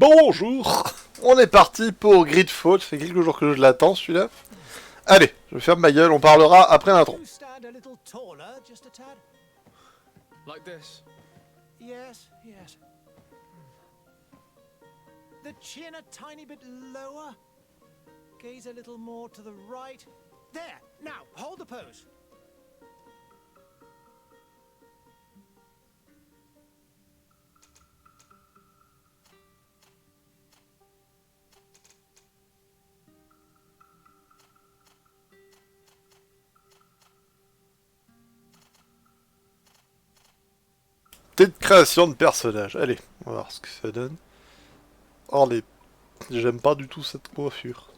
Bonjour. On est parti pour Greedfall, ça fait quelques jours que je l'attends celui-là. Allez, je ferme ma gueule, on parlera après l'intro. Like this. Yes, yes. The chin a tiny bit lower. Gaze a little more to the right. There! Now, hold the pose. Petite création de personnage. Allez, on va voir ce que ça donne. Oh les... J'aime pas du tout cette coiffure.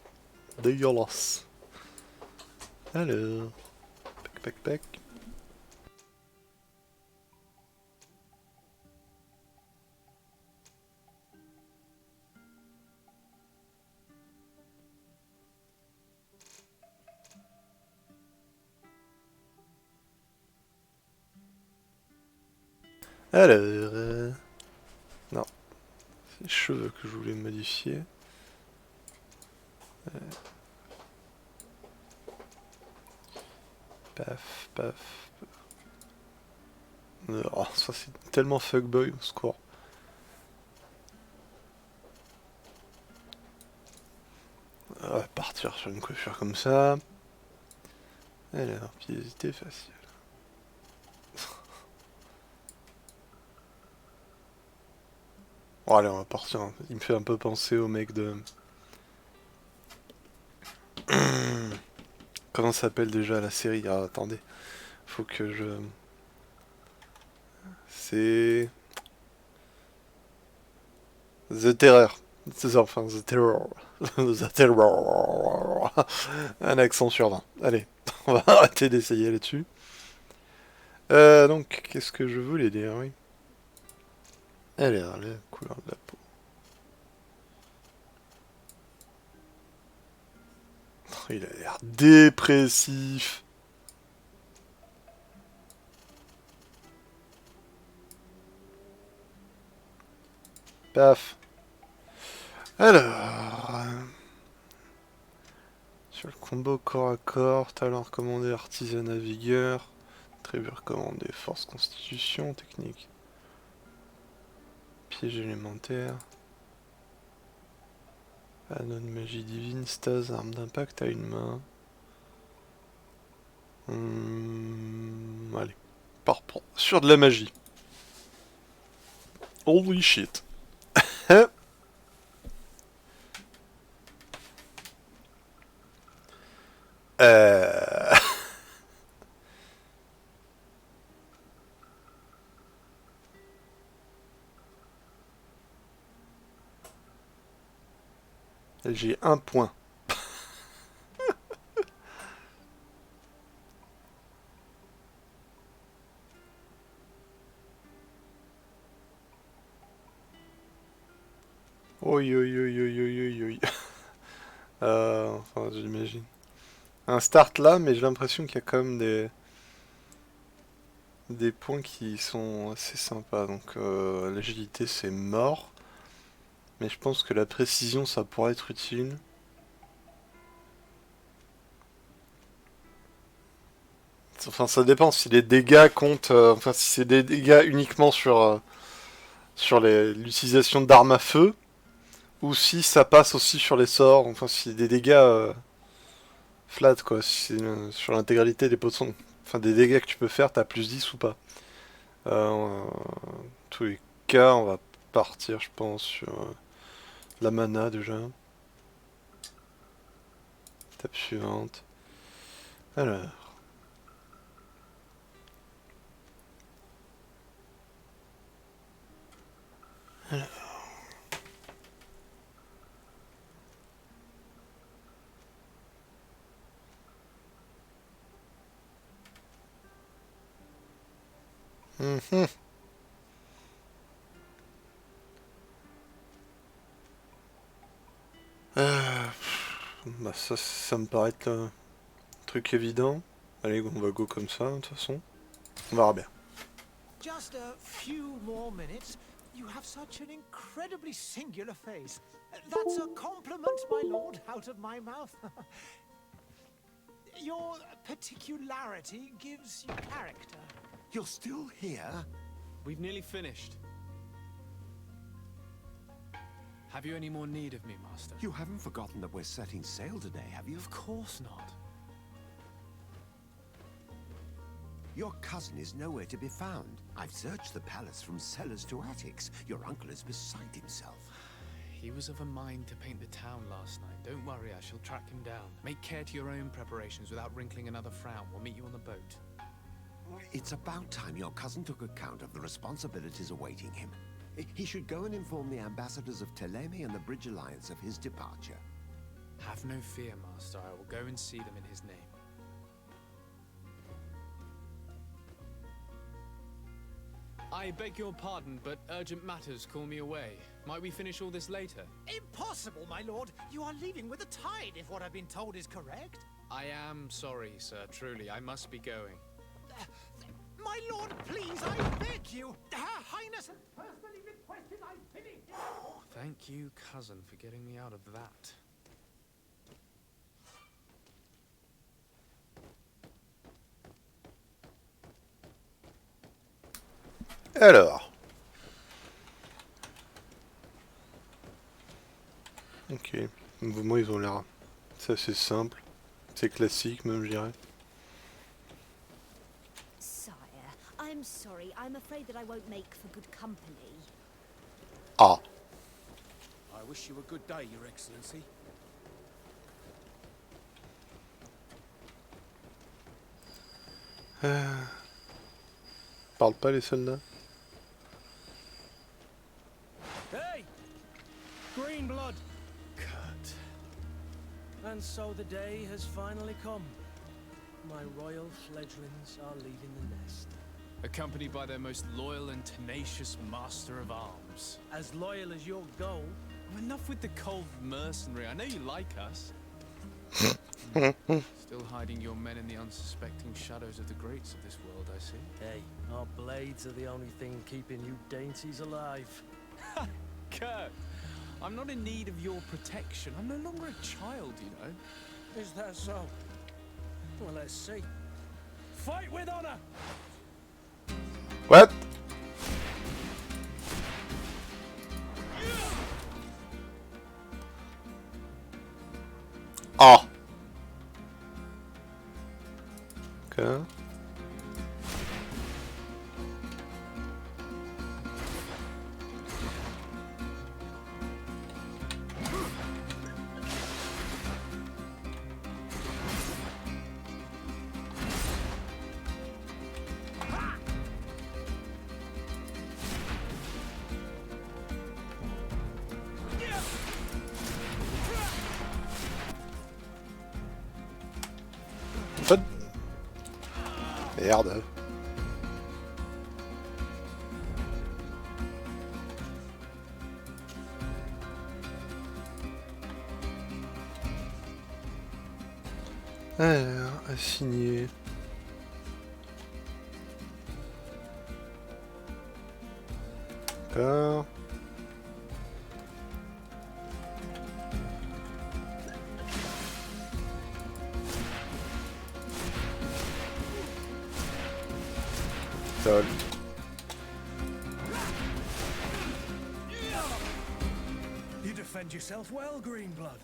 Dégueulasse. Alors... Pac pac pac. Alors... Non. C'est les cheveux que je voulais modifier. Paf, paf. Oh, ça c'est tellement fuckboy, au secours. On va partir sur une coiffure comme ça. Alors, pilosité faciale. Bon allez, on va partir. Il me fait un peu penser au mec de... Comment ça s'appelle déjà la série? Ah, attendez. Faut que je... C'est... The Terror. C'est ça, enfin, The Terror. The Terror. Un accent sur 20. Allez, on va arrêter d'essayer là-dessus. Donc, qu'est-ce que je voulais dire, oui. Alors, la couleur de la peau. Oh, il a l'air dépressif. Paf. Alors... Sur le combo corps à corps, talent recommandé artisanat vigueur, tribu recommandé force constitution, technique. Piège élémentaire. Anneau de magie divine, stase, arme d'impact à une main. Allez, par sur de la magie. Holy shit. euh... J'ai un point. Oi oi oi oi oi oi oi. Enfin, j'imagine. Un start là, mais j'ai l'impression qu'il y a quand même des points qui sont assez sympas. Donc l'agilité c'est mort. Mais je pense que la précision ça pourrait être utile. Enfin ça dépend si les dégâts comptent... enfin si c'est des dégâts uniquement sur l'utilisation d'armes à feu. Ou si ça passe aussi sur les sorts. Enfin si des dégâts flat quoi. Si, sur l'intégralité des potions. Enfin des dégâts que tu peux faire t'as plus 10 ou pas. En tous les cas on va partir je pense sur... la mana déjà. Étape suivante. Alors. Alors. Mhm. Bah ça me paraît être un truc évident. Allez, on va go comme ça, de toute façon. On verra bien. Just a few more minutes. You have such an incredibly singular face. That's a compliment, my lord, out of my mouth. Your particularity gives you character. You're still here? We've nearly finished. Have you any more need of me, Master? You haven't forgotten that we're setting sail today, have you? Of course not. Your cousin is nowhere to be found. I've searched the palace from cellars to attics. Your uncle is beside himself. He was of a mind to paint the town last night. Don't worry, I shall track him down. Make care to your own preparations without wrinkling another frown. We'll meet you on the boat. It's about time your cousin took account of the responsibilities awaiting him. He should go and inform the ambassadors of Telemi and the Bridge Alliance of his departure. Have no fear, Master. I will go and see them in his name. I beg your pardon, but urgent matters call me away. Might we finish all this later? Impossible, my lord. You are leaving with the tide, if what I've been told is correct. I am sorry, sir. Truly, I must be going. My lord, please, I beg you. Her Highness has personally requested I finish. Thank you, cousin, for getting me out of that. Alors. Ok. Le mouvement, ils ont l'air... C'est assez simple. C'est classique, même, je dirais. Sire, I'm sorry. I'm afraid that I won't make for good company. Ah. I wish you a good day, Your Excellency. Parle pas, les soldats. Hey! Green blood! Cut. And so the day has finally come. My royal fledglings are leaving the nest. Accompanied by their most loyal and tenacious master of arms. As loyal as your goal. Enough with the cold mercenary. I know you like us. Still hiding your men in the unsuspecting shadows of the greats of this world, I see. Hey, our blades are the only thing keeping you dainties alive. Kurt, I'm not in need of your protection. I'm no longer a child, you know. Is that so? Well, let's see. Fight with honor! What? Ah. Okay. En fait... Merde. Alors, assigner. D'accord. Sol. You defend yourself well, Greenblood.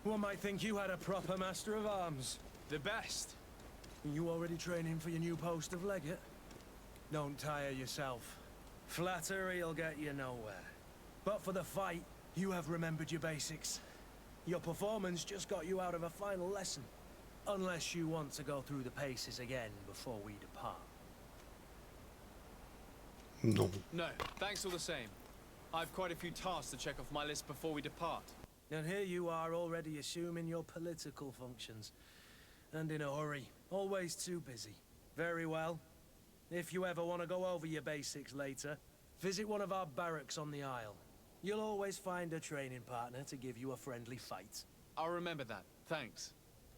One might think you had a proper master of arms. The best. You already training for your new post of legate? Don't tire yourself. Flattery'll get you nowhere. But for the fight, you have remembered your basics. Your performance just got you out of a final lesson. Unless you want to go through the paces again before we depart. Non. No, thanks all the same. I've quite a few tasks to check off my list before we depart. And here you are already assuming your political functions. And in a hurry. Always too busy. Very well. If you ever want to go over your basics later, visit one of our barracks on the Isle. You'll always find a training partner to give you a friendly fight. I'll remember that. Thanks.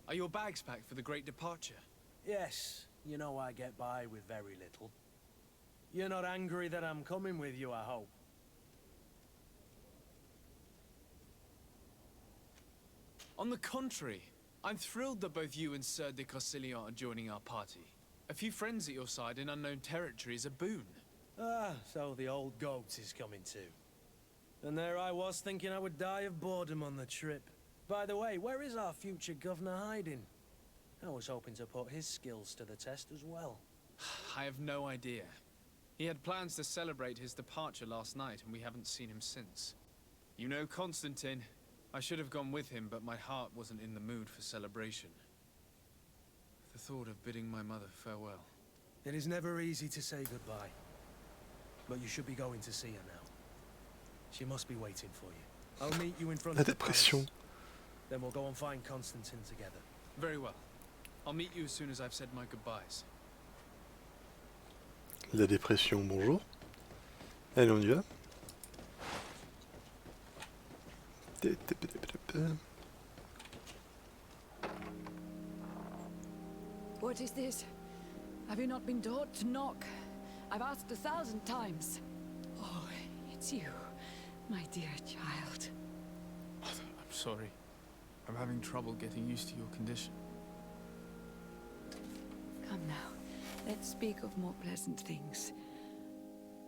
Are your bags packed for the great departure? Yes, you know I get by with very little. You're not angry that I'm coming with you, I hope. On the contrary, I'm thrilled that both you and Sir de Cossillon are joining our party. A few friends at your side in unknown territory is a boon. Ah, so the old goat is coming too. And there I was thinking I would die of boredom on the trip. By the way, where is our future governor hiding? I was hoping to put his skills to the test as well. I have no idea. He had plans to celebrate his departure last night, and we haven't seen him since. You know Constantine. I should have gone with him, but my heart wasn't in the mood for celebration. The thought of bidding my mother farewell. It is never easy to say goodbye. But you should be going to see her now. She must be waiting for you. I'll meet you in front La of the palace. dépression. Then we'll go and find Constantine together. Very well. I'll meet you as soon as I've said my goodbyes. La dépression, bonjour. Allez, on y va. What is this? Have you not been taught to knock? I've asked 1,000 times. Oh, it's you, my dear child. I'm sorry. I'm having trouble getting used to your condition. Come now, let's speak of more pleasant things.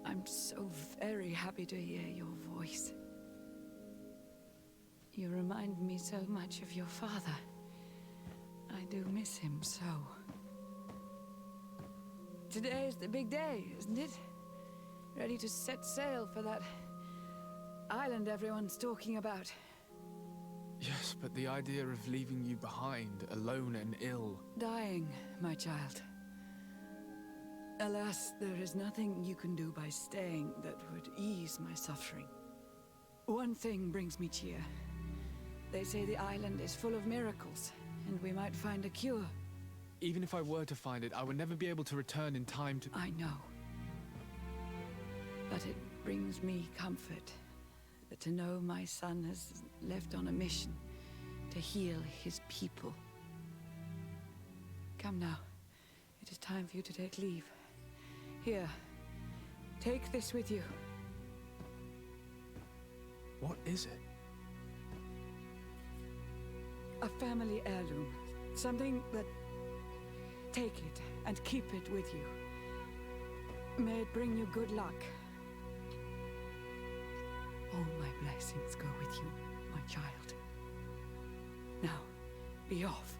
I'm so very happy to hear your voice. You remind me so much of your father. I do miss him so. Today is the big day, isn't it? Ready to set sail for that island everyone's talking about. Yes, but the idea of leaving you behind, alone and ill... Dying, my child. Alas, there is nothing you can do by staying that would ease my suffering. One thing brings me cheer. They say the island is full of miracles, and we might find a cure. Even if I were to find it, I would never be able to return in time to... I know. But it brings me comfort to know my son has left on a mission to heal his people. Come now. It is time for you to take leave. Here, take this with you. What is it? A family heirloom. Something that... Take it and keep it with you. May it bring you good luck. All my blessings go with you, my child. Now, be off.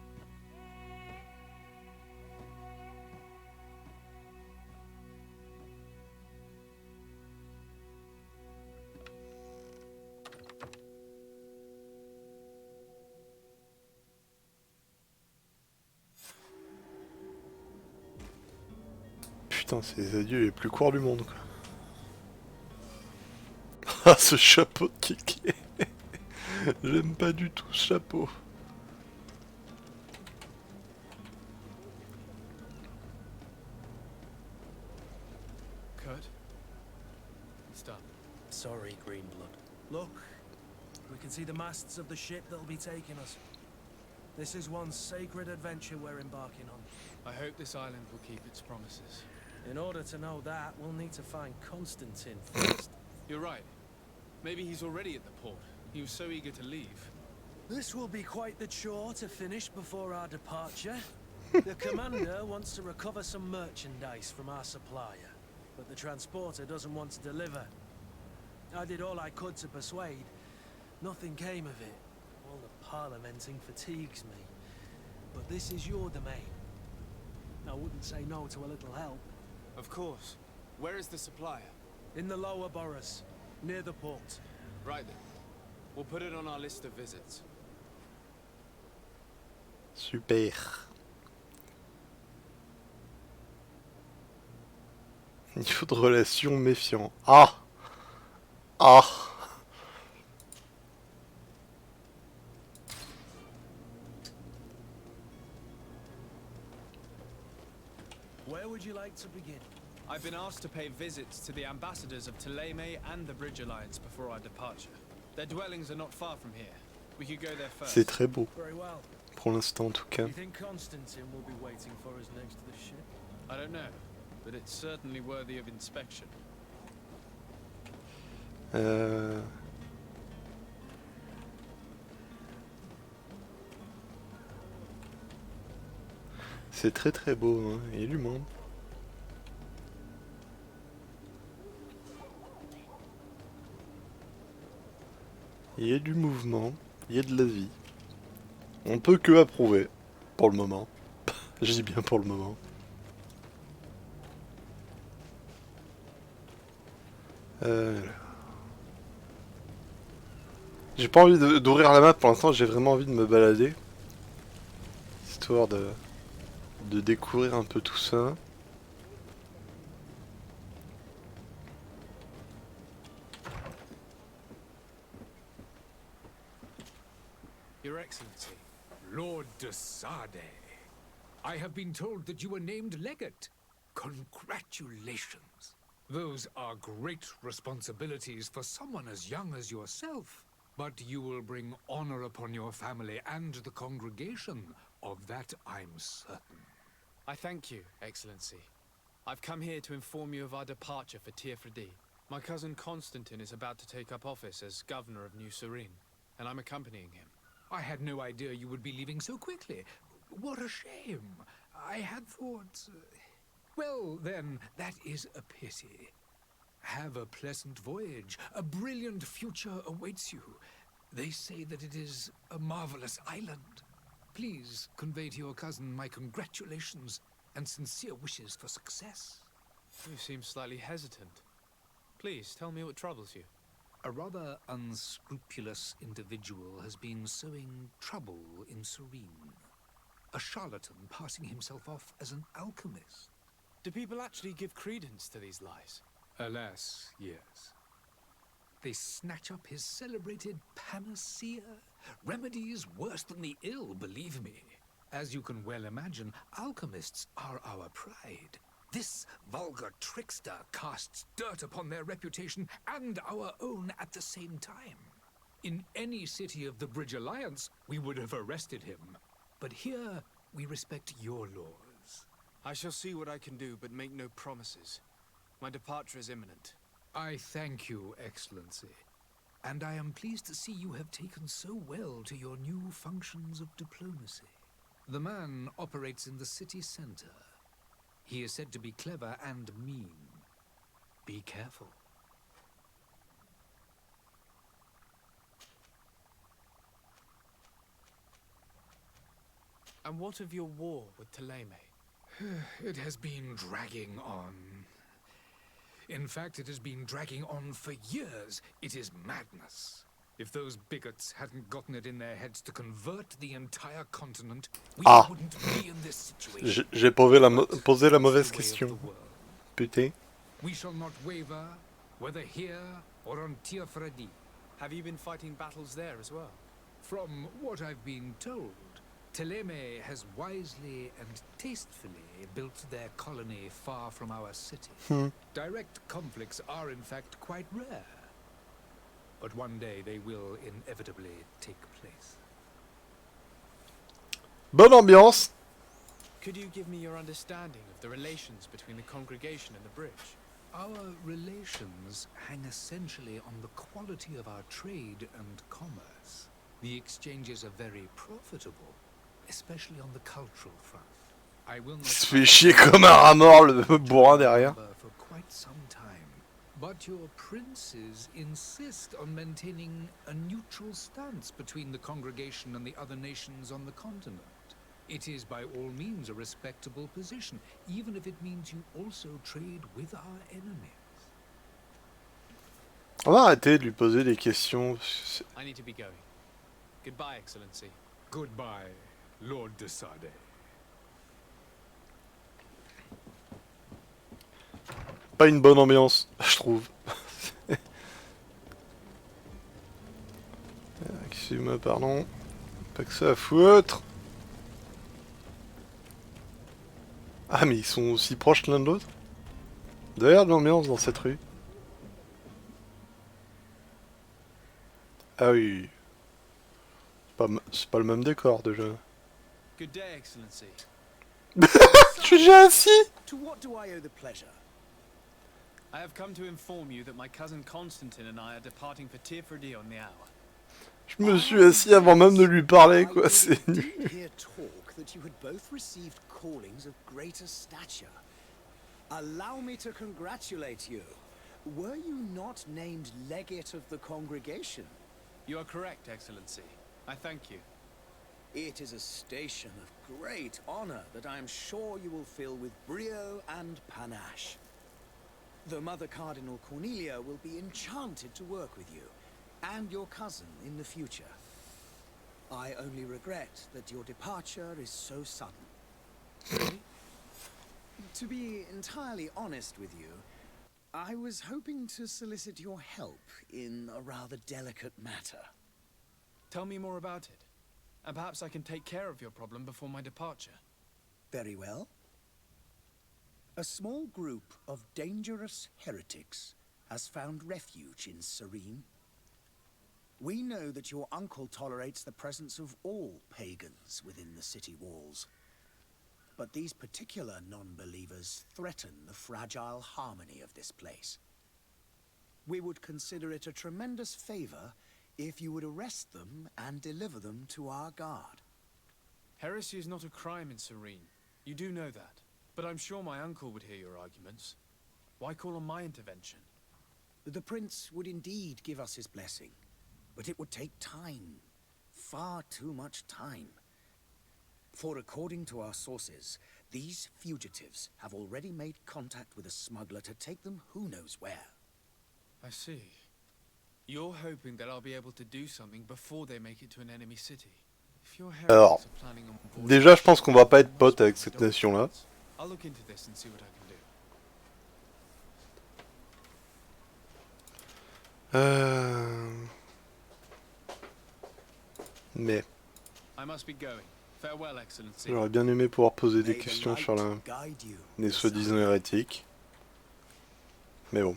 Putain, c'est les adieux les plus courts du monde, quoi. Ah, ce chapeau de kéké. J'aime pas du tout ce chapeau. Kurt? Stop. Sorry, Greenblood. Look, we can see the masts of the ship that'll be taking us. This is one sacred adventure we're embarking on. I hope this island will keep its promises. In order to know that, we'll need to find Constantine first. You're right. Maybe he's already at the port. He was so eager to leave. This will be quite the chore to finish before our departure. The commander wants to recover some merchandise from our supplier, but the transporter doesn't want to deliver. I did all I could to persuade. Nothing came of it. All the parliamenting fatigues me. But this is your domain. I wouldn't say no to a little help. Of course. Where is the supplier? In the lower boroughs, near the port. Right then. We'll put it on our list of visits. Super. Niveau de relation méfiant. Ah. Ah. Where would you like to begin? I've been asked to pay visits to the ambassadors of Thélème and the Bridge Alliance before our departure. Their dwellings are not far from here. We could go there first. C'est très beau. Very well. Pour l'instant, en tout cas. You think Constantine will be waiting for us next to the ship? I don't know, but it's certainly worthy of inspection. C'est très très beau, hein. Il y a du monde. Il y a du mouvement, il y a de la vie. On peut que approuver, pour le moment. Je dis bien pour le moment. J'ai pas envie d'ouvrir la map pour l'instant, j'ai vraiment envie de me balader. Histoire de découvrir un peu tout ça. Your Excellency. Lord de Sade, I have been told that you were named legate. Congratulations. Those are great responsibilities for someone as young as yourself. But you will bring honor upon your family and the congregation. Of that I'm certain. I thank you, Excellency. I've come here to inform you of our departure for Tirfredi. My cousin Constantine is about to take up office as governor of New Serene, and I'm accompanying him. I had no idea you would be leaving so quickly. What a shame. I had thought... Well, then, that is a pity. Have a pleasant voyage. A brilliant future awaits you. They say that it is a marvelous island. Please convey to your cousin my congratulations and sincere wishes for success. You seem slightly hesitant. Please, tell me what troubles you. A rather unscrupulous individual has been sowing trouble in Serene. A charlatan passing himself off as an alchemist. Do people actually give credence to these lies? Alas, yes. They snatch up his celebrated panacea. Remedies worse than the ill, believe me. As you can well imagine, alchemists are our pride. This vulgar trickster casts dirt upon their reputation and our own at the same time. In any city of the Bridge Alliance, we would have arrested him. But here, we respect your laws. I shall see what I can do, but make no promises. My departure is imminent. I thank you, Excellency. And I am pleased to see you have taken so well to your new functions of diplomacy. The man operates in the city center. He is said to be clever and mean. Be careful. And what of your war with Thélème? It has been dragging on. In fact, it has been dragging on for years. It is madness. If those bigots hadn't gotten it in their heads to convert the entire continent, we wouldn't be in this situation. J'ai posé la mauvaise question. Putain. We shall not waver, whether here or on Tirfredi. Have you been fighting battles there as well? From what I've been told, Thélème has wisely and tastefully built their colony far from our city. Direct conflicts are in fact quite rare. But one day they will inevitably take place. Bonne ambiance. Could you give me your understanding of the relations between the congregation and the bridge? Our relations hang essentially on the quality of our trade and commerce. The exchanges are very profitable, especially on the cultural front. I will not Il se fait chier comme un rat mort, le bourrin derrière. for quite some time. But your princes insist on maintaining a neutral stance between the congregation and the other nations on the continent. It is by all means a respectable position, even if it means you also trade with our enemies. On va arrêter de lui poser des questions. I need to be going. Goodbye, Excellency. Goodbye, Lord de Sade. Pas une bonne ambiance, je trouve. Excusez-moi, pardon. Pas que ça à foutre. Ah, mais ils sont aussi proches l'un de l'autre. D'ailleurs, de l'ambiance dans cette rue. Ah oui. C'est pas le même décor déjà. Good day, Excellency. Je suis déjà assis. To what do I owe the pleasure? I have come to inform you that my cousin Constantine and I are departing for Tirfredi on the hour. Je me suis assis avant même de lui parler, quoi. C'est nul. Hear talk that you had both received callings of greater stature. Allow me to congratulate you. Were you not named legate of the congregation? You are correct, Excellency. I thank you. It is a station of great honor that I am sure you will fill with brio and panache. The Mother Cardinal Cornelia will be enchanted to work with you, and your cousin in the future. I only regret that your departure is so sudden. To be entirely honest with you, I was hoping to solicit your help in a rather delicate matter. Tell me more about it, and perhaps I can take care of your problem before my departure. Very well. A small group of dangerous heretics has found refuge in Serene. We know that your uncle tolerates the presence of all pagans within the city walls. But these particular non-believers threaten the fragile harmony of this place. We would consider it a tremendous favor if you would arrest them and deliver them to our guard. Heresy is not a crime in Serene. You do know that. But I'm sure my uncle would hear your arguments. Why call on my intervention? The prince would indeed give us his blessing, but it would take time. Far too much time. For according to our sources, these fugitives have already made contact with a smuggler to take them who knows where. I see. You're hoping that I'll be able to do something before they make it to an enemy city. If your Alors, heretics are planning on déjà je pense qu'on va pas être potes avec cette nation-là. I'll look into this and see what I can do. Mais I must be going. Farewell, Excellency. j'aurais bien aimé pouvoir poser des questions sur les soi-disant hérétiques. Mais bon.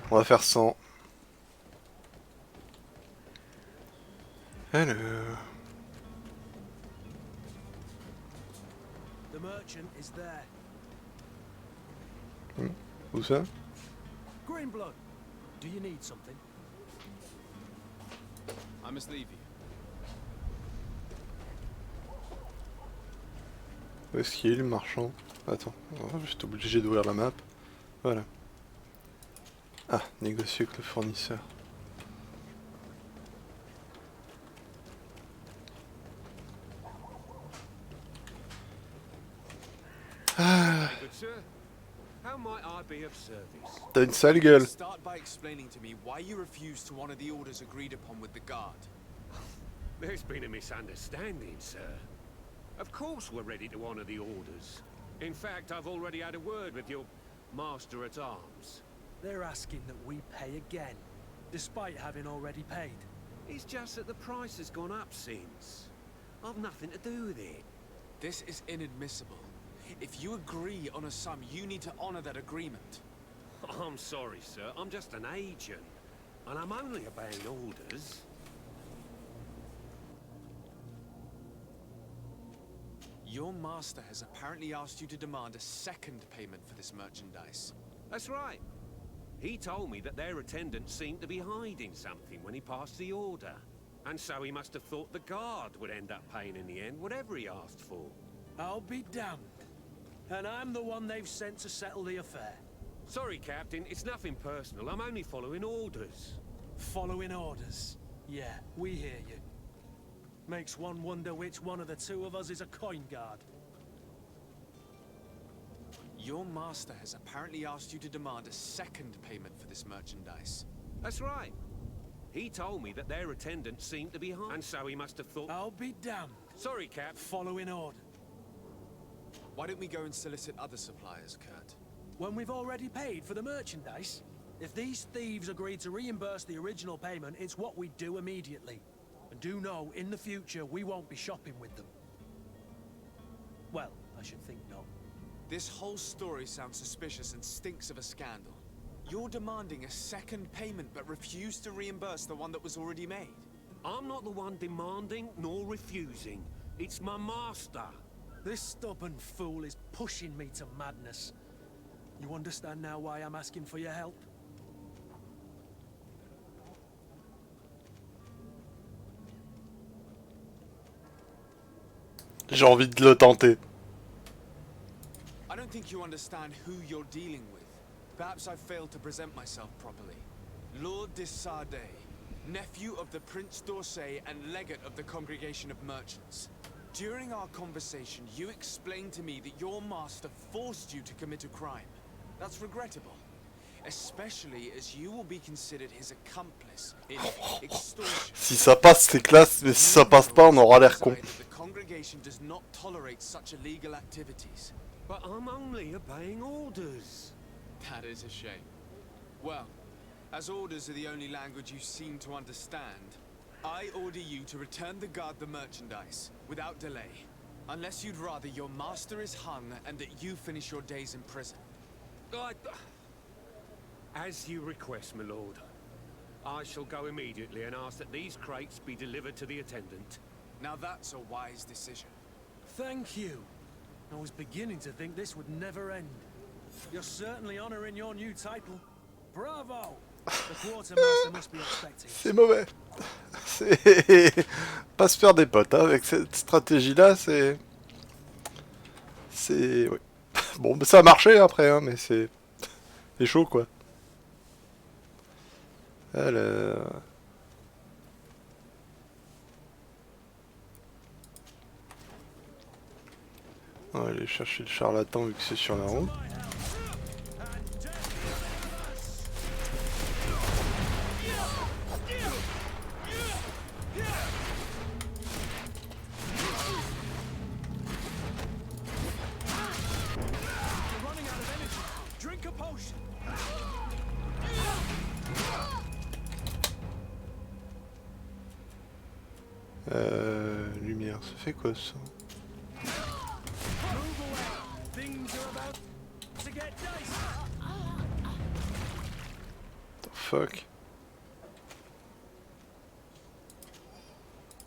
On va faire sans. Alors. The merchant is there. Où ça? Greenblood, do you need something? I must leave you. Où est-ce qu'il est le marchand? Attends, je suis obligé d'ouvrir la map. Voilà. Ah, négocier avec le fournisseur. Ah. How might I be of service? T'as une sale gueule. Start by explaining to me why you refuse to honor the orders agreed upon with the guard. There's been a misunderstanding, sir. Of course we're ready to honor the orders. In fact, I've already had a word with your master-at-arms. They're asking that we pay again, despite having already paid. It's just that the price has gone up since. I've nothing to do with it. This is inadmissible. If you agree on a sum, you need to honor that agreement. I'm sorry, sir. I'm just an agent. And I'm only obeying orders. Your master has apparently asked you to demand a second payment for this merchandise. That's right. He told me that their attendant seemed to be hiding something when he passed the order. And so he must have thought the guard would end up paying in the end, whatever he asked for. I'll be damned. And I'm the one they've sent to settle the affair. Sorry, Captain, it's nothing personal. I'm only following orders. Following orders? Yeah, we hear you. Makes one wonder which one of the two of us is a coin guard. Your master has apparently asked you to demand a second payment for this merchandise. That's right. He told me that their attendant seemed to be hiding. And so he must have thought... I'll be damned. Sorry, Cap. Following order. Why don't we go and solicit other suppliers, Kurt? When we've already paid for the merchandise? If these thieves agree to reimburse the original payment, it's what we do immediately. And do know, in the future, we won't be shopping with them. Well, I should think not. This whole story sounds suspicious and stinks of a scandal. You're demanding a second payment but refuse to reimburse the one that was already made. I'm not the one demanding nor refusing. It's my master. This stubborn fool is pushing me to madness. You understand now why I'm asking for your help? J'ai envie de le tenter. I don't think you understand who you're dealing with. Perhaps I failed to present myself properly. Lord de Sardet, nephew of the Prince d'Orsay and legate of the Congregation of Merchants. During our conversation, you explained to me that your master forced you to commit a crime. That's regrettable. Especially as you will be considered his accomplice in extortion. Si ça passe, c'est classe, mais si ça passe pas, on aura l'air con. The congregation does not tolerate such illegal activities. But I'm only obeying orders. That is a shame. Well, as orders are the only language you seem to understand, I order you to return the guard the merchandise, without delay. Unless you'd rather your master is hung and that you finish your days in prison. As you request, my lord. I shall go immediately and ask that these crates be delivered to the attendant. Now that's a wise decision. Thank you. I was beginning to think this would never end. You're certainly honoring your new title. Bravo! The quartermaster must be expecting. C'est mauvais. C'est pas se faire des potes hein, avec cette stratégie-là, c'est. Oui. Bon, bah, ça a marché après, hein, mais c'est chaud quoi. Alors. On va aller chercher le charlatan vu que c'est sur la route. Lumière, ça fait quoi ça? The fuck?